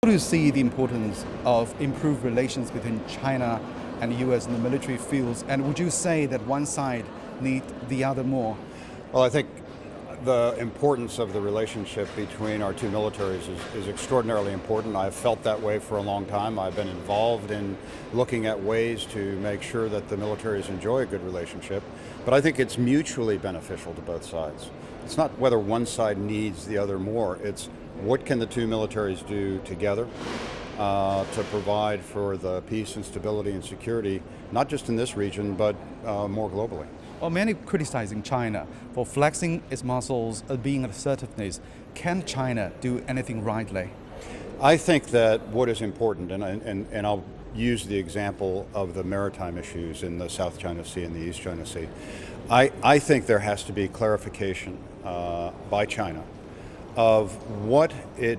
How do you see the importance of improved relations between China and the US in the military fields? And would you say that one side needs the other more? Well, I think the importance of the relationship between our two militaries is extraordinarily important. I've felt that way for a long time. I've been involved in looking at ways to make sure that the militaries enjoy a good relationship. But I think it's mutually beneficial to both sides. It's not whether one side needs the other more. It's what can the two militaries do together to provide for the peace and stability and security, not just in this region, but more globally. Well, many criticizing China for flexing its muscles, being assertiveness. Can China do anything rightly? I think that what is important, and I'll use the example of the maritime issues in the South China Sea and the East China Sea. I think there has to be clarification by China of what it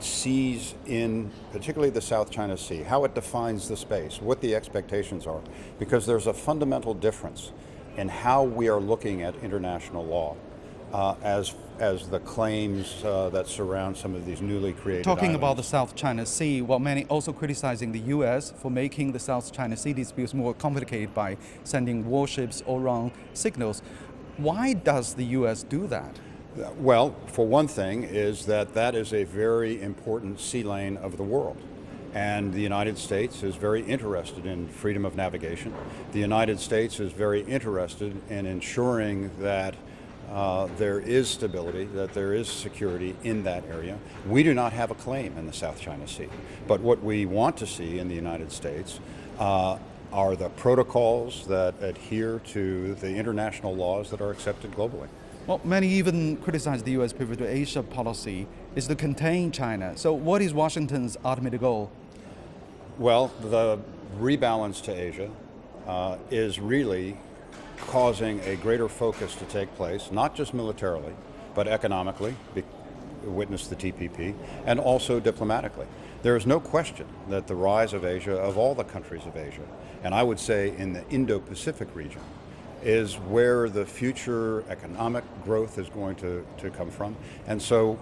sees in particularly the South China Sea, how it defines the space, what the expectations are, because there's a fundamental difference in how we are looking at international law as the claims that surround some of these newly created Talking islands. about the South China Sea, well, many also criticizing the US for making the South China Sea disputes more complicated by sending warships or wrong signals. Why does the US do that? Well, for one thing, is that is a very important sea lane of the world. And the United States is very interested in freedom of navigation. The United States is very interested in ensuring that there is stability, that there is security in that area. We do not have a claim in the South China Sea. But what we want to see in the United States are the protocols that adhere to the international laws that are accepted globally. Well, many even criticize the U.S. pivot to Asia policy is to contain China. So what is Washington's ultimate goal? Well, the rebalance to Asia is really causing a greater focus to take place, not just militarily, but economically, witness the TPP, and also diplomatically. There is no question that the rise of Asia, of all the countries of Asia, and I would say in the Indo-Pacific region, is where the future economic growth is going to come from. And so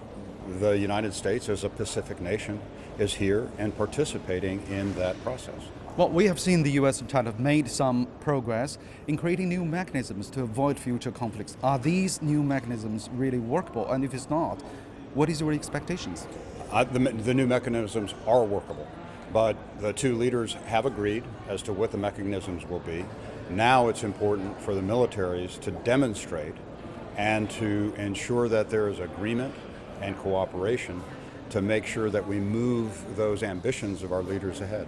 the United States, as a Pacific nation, is here and participating in that process. Well, we have seen the US and China have made some progress in creating new mechanisms to avoid future conflicts. Are these new mechanisms really workable? And if it's not, what is your expectations? The new mechanisms are workable, but the two leaders have agreed as to what the mechanisms will be. Now it's important for the militaries to demonstrate and to ensure that there is agreement and cooperation to make sure that we move those ambitions of our leaders ahead.